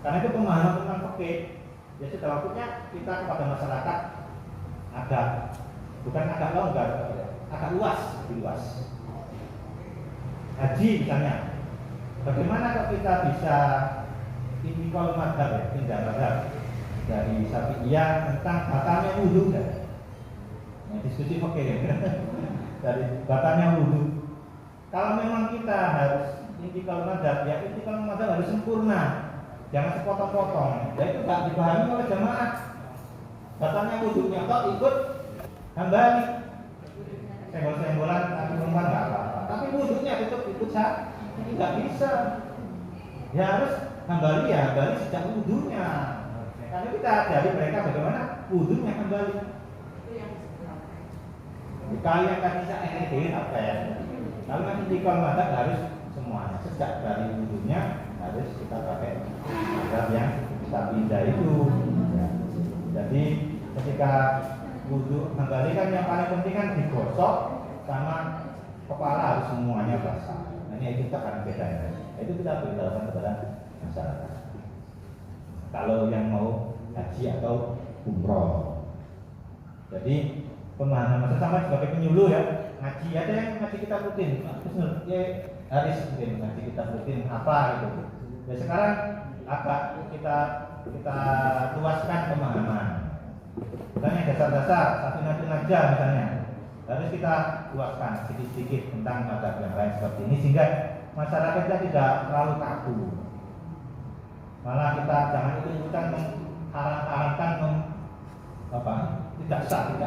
A: Karena itu pemahaman tentang fikih. Ya sudah waktunya kita kepada masyarakat bukan agak longgar, agak luas, lebih luas. Haji misalnya, bagaimana kalau kita bisa intikal mazhab ya, pindah mazhab dari Syafi'iyah tentang batalnya wudu kan? Diskusi fikih dari batalnya wudu. Kalau memang kita harus intikal mazhab, ya intikal mazhab harus sempurna, jangan sepotong-potong. Ya itu nggak dipahami oleh jamaah. Batalnya wudunya kok ikut Hambali, senggol-senggolan tapi perempuan nggak apa-apa. Tapi wudunya ikut sah, ini nggak bisa. Ya harus Hambali ya Hambali sejak wudunya. Karena kita dari mereka bagaimana wudunya kembali. Kali yang tadi saya apa ya? Kalau nanti di mazhab harus semuanya sejak dari wudunya harus kita pakai mazhab yang kita pindah itu. Ya. Jadi ketika wudu kembali kan yang paling penting kan digosok sama kepala harus semuanya basah. Nah, ini itu akan bedanya. Itu kita beritahukan kepada masyarakat. Kalau yang mau haji atau umroh, jadi pemahaman masyarakat sama sebagai penyuluh ya, ngaji ada yang ngaji kita rutin, terus ya harus mungkin ngaji kita rutin apa gitu. Ya sekarang agak kita luaskan pemahaman. Misalnya dasar-dasar satu aja misalnya harus kita luaskan sedikit-sedikit tentang mazhab yang lain seperti ini sehingga masyarakat kita tidak terlalu kaku. Malah kita jangan ikut-ikutan mengharang-harangkan tidak sah gitu.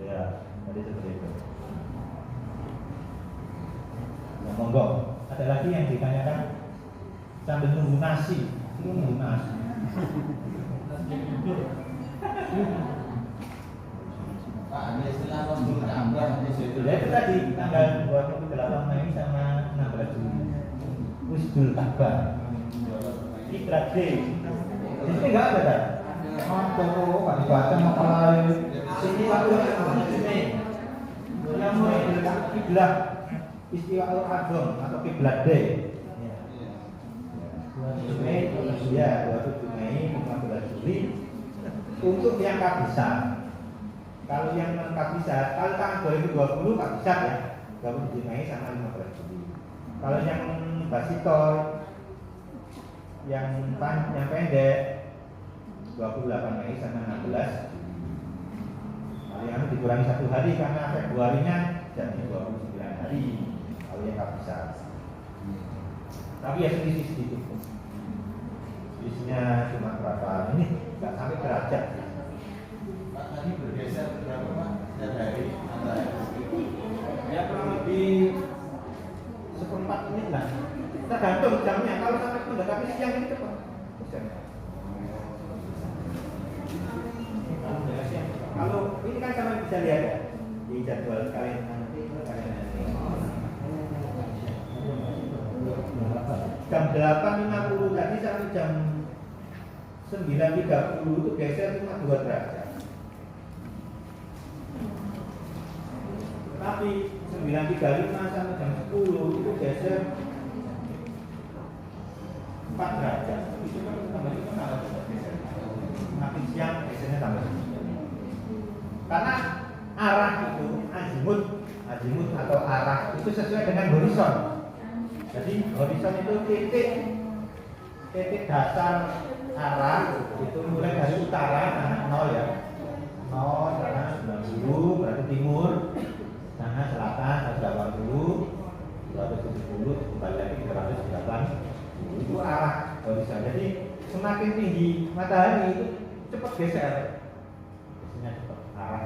A: Ya, jadi seperti itu. Nah, monggo, ada lagi yang ditanyakan sambil nunggu nasi, nunggu nasi.
B: Pak, ada istilah pembuluh tambah
A: Ya itu tadi tanggal 28 Mei sama 16 Juli. Usdul Ka'bah. Kiblat D. Di sini nggak ada kan? Mantul, kan dibaca apa lain. Sini waktu ini. Yang mulai dari kiblat istiwa al-adham atau kiblat day. 27 Mei, ya 27 Mei 15 Juli untuk yang kabisat. Kalau yang non kabisat, kalau tahun 2020 kabisat ya 27 Mei sama 15 Juli. Kalau yang basitoy yang pendek 28 Mei sama 16 Juli. Kalau yang dikurangi 1 hari karena Februarinya jadi 29 hari. Kalau yang kabisat. Tapi ya sedikit. Isinya cuma berapa ini, nggak sampai derajat.
B: Pak tadi bergeser berapa Pak? Dari antara
A: Ya kurang lebih 1/4 menit lah. Tergantung jamnya. Kalau sampai tunda tapi siang ini cepat. Kalau ini kan kalian bisa lihat ya di jadwal kalian nanti jam 8.50 tadi sampai jam 9.30 itu geser cuma 2 derajat. Tapi 9.35 sampai jam 10 itu geser 4 derajat. Itu kan tambah geser. Nanti siang gesernya tambah. Karena arah itu azimut atau arah itu sesuai dengan horizon. Jadi horizon itu titik dasar arah itu mulai dari utara sana 0 ya 0 sana 90 berarti timur, sana selatan 180 270 kembali lagi 380 itu arah horizon. Jadi semakin tinggi matahari itu cepat geser, biasanya cepat arah.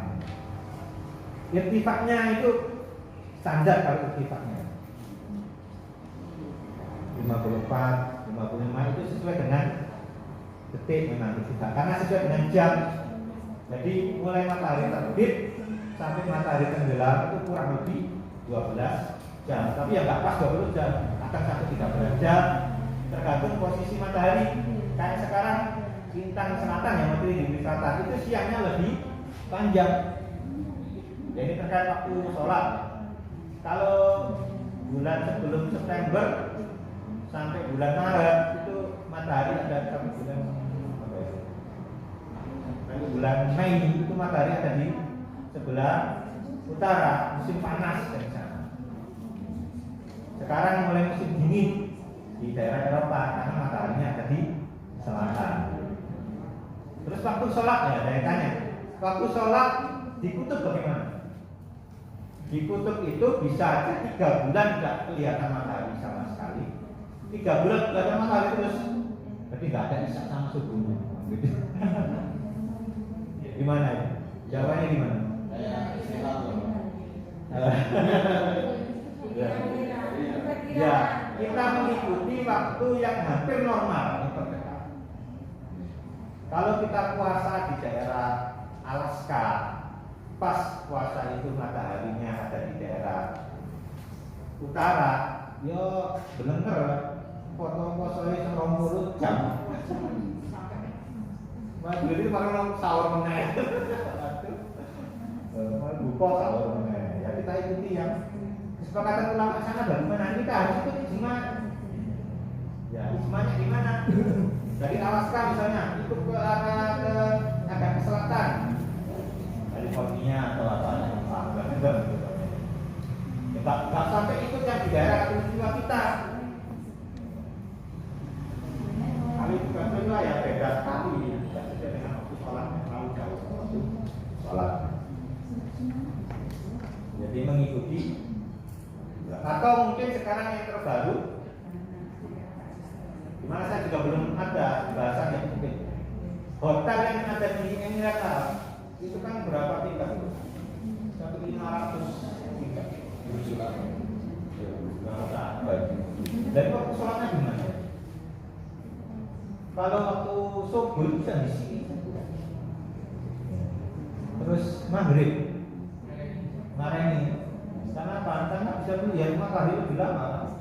A: Irtifaknya itu standar kalau irtifaknya 54, 55 itu sesuai dengan detik memang irtifak karena sesuai dengan jam. Jadi mulai matahari terbit sampai matahari tenggelam itu kurang lebih 12 jam. Tapi yang nggak pas 20 jam, akan sampai 13 jam tergantung posisi matahari. Kayak sekarang bintang selatan yang matahari di selatan itu siangnya lebih panjang. Jadi terkait waktu sholat. Kalau bulan sebelum September sampai bulan Maret itu matahari ada sampai bulan Mei itu matahari ada di sebelah utara, musim panas dari sana. Sekarang mulai musim dingin di daerah Eropa karena mataharinya ada di selatan. Terus waktu sholat ya, saya tanya, waktu sholat di kutub bagaimana? Di kutub itu bisa aja 3 bulan tidak kelihatan matahari sama sekali. 3 bulan kelihatan matahari terus, tapi nggak ada isya sama subuhnya. Gitu. Gimana ya? Jawabannya gimana?
B: kayak istilah
A: Ya, kita mengikuti waktu yang hampir normal. Kalau kita puasa di daerah Alaska, pas puasa itu mataharinya ada di daerah utara, yo bener foto-fotonya 90 jam. Mas jadi kalau sahur meneh. Buka sahur meneh. Ya kita ikuti yang kesepakatan ulama sana bagaimana, kita harus ikuti ijma. Ya, ijmanya di mana? Dari Alaska misalnya, ikut ke arah agak ke selatan. California atau apa nggak sampai ikut yang di daerah katulistiwa kita. Kali itu ya beda sekali, tidak sesuai dengan waktu sholat, terlalu jauh waktu sholat. Jadi mengikuti. Atau mungkin sekarang yang terbaru, dimana saya juga belum ada bahasan yang mungkin hotel yang ada di Emirat Arab itu kan berapa tingkat itu? 1.500 tingkat. Dan waktu sholatnya gimana? Kalau waktu subuh bisa di sini. Terus maghrib, ini. Karena apa? Karena bisa melihat matahari lebih lama.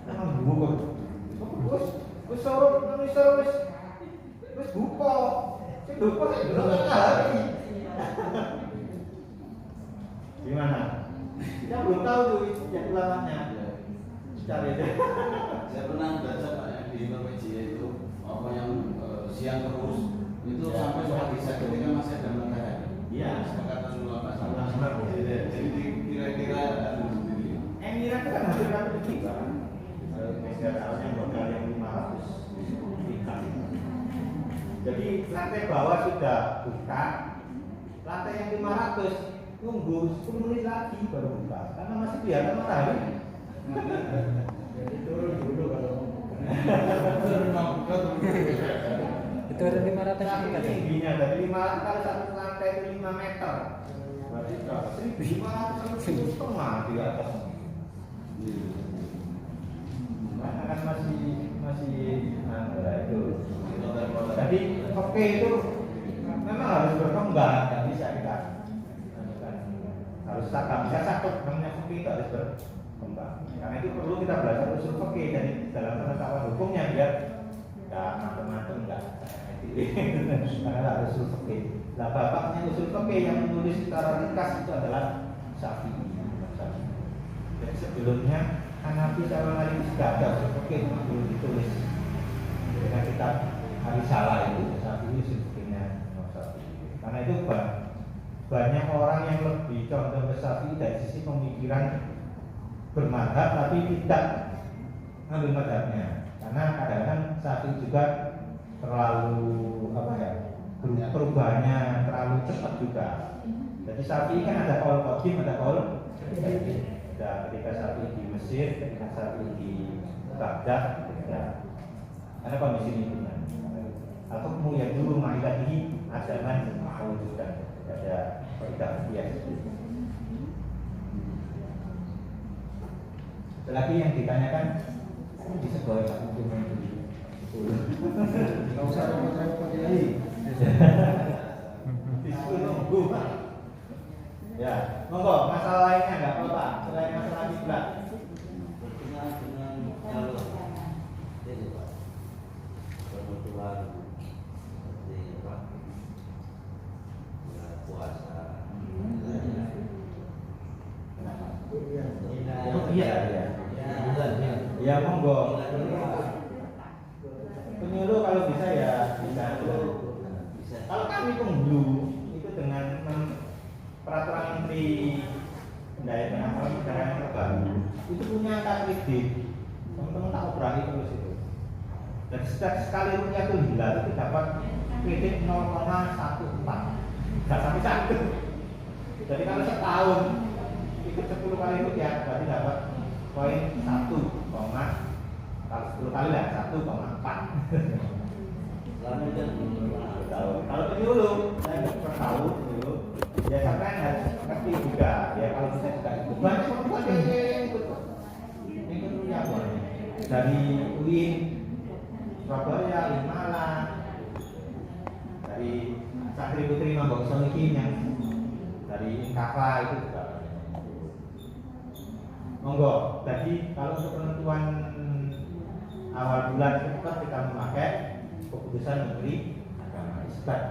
A: Karena gugur. Terus sorot, terus buka. Lupa saya belum kali. Gimana? Kita belum tahu tuh yang ulangannya. Cari deh.
B: Saya pernah baca Pak ya, di Norwegia itu apa yang siang terus itu
A: Ya.
B: sampai sholat isya ketika masih ada matahari.
A: Iya.
B: Kesepakatan ulama
A: Ulama.
B: sama. Jadi kira-kira ada sendiri.
A: Emirat itu kan hampir rata juga kan. Misalnya bakal yang 500 tingkat. Jadi lantai bawah sudah buka, lantai yang 500 nunggu 10 menit lagi baru buka karena masih kelihatan matahari. Jadi turun dulu kalau
E: Itu ada 500
A: tapi
E: tingkat ya?
A: tingginya dari 500 kali satu lantai itu 5 meter. Berarti berapa? 1.500 setengah di atas. Karena kan masih itu. Jadi oke itu memang harus berkembang, nggak bisa kita harus tak bisa satu namanya fikih itu harus berkembang. Karena itu perlu kita belajar usul fikih dari dalam pengetahuan hukumnya biar nggak macam-macam nggak karena harus usul fikih. Nah bapaknya usul fikih yang menulis secara ringkas itu adalah Syafi'i. Jadi sebelumnya Hanafi sama Maliki sudah ada usul fikih belum ditulis dengan kitab Arisalah itu Syafi'i usul fikihnya Syafi'i. Karena itu banyak orang yang lebih condong ke Syafi'i dari sisi pemikiran bermadhab tapi tidak ambil madhabnya. Karena kadang-kadang Syafi'i juga terlalu perubahannya terlalu cepat juga. Jadi Syafi'i kan ada qaul qadim, ada qaul jadid. Ketika Syafi'i di Mesir, ketika Syafi'i di Baghdad, karena kondisi lingkungan. Al-hukmu yang dulu ma'ilatihi adaman ma'ujudan. Ada perbedaan bias. Lagi yang ditanyakan di sekolah Pak Mungkin
C: Nggak usah repot-repot Kiai.
A: disuruh nunggu Pak. Ya, monggo masalah lainnya nggak apa-apa selain masalah kiblat.
D: Berkenaan dengan kalau ini Pak, kebutuhan seperti apa, ya, puasa,
A: Ya monggo. Penyuluh kalau bisa ya bisa. Kalau kami penghulu itu dengan peraturan menteri pendayaan negara yang terbaru itu punya kredit. Teman-teman tak operasi terus itu. Dan setiap sekali Rukyatul Hilal itu dapat kredit 0,14. Nggak sampai 1. Jadi kalau setahun ikut 10 kali rukyat berarti dapat poin 1, kalau 10 kali lah 1,4. Kalau penyuluh saya nggak pernah tahu penyuluh ya sampai harus ngerti juga ya kalau bisa juga ikut banyak perempuan yang ikut rukyat dari UIN Surabaya, Malang, dari Santri Putri Mambok Solikin yang dari Inkava itu juga. Monggo. Jadi kalau untuk penentuan awal bulan itu kita memakai keputusan Menteri Agama Isbat.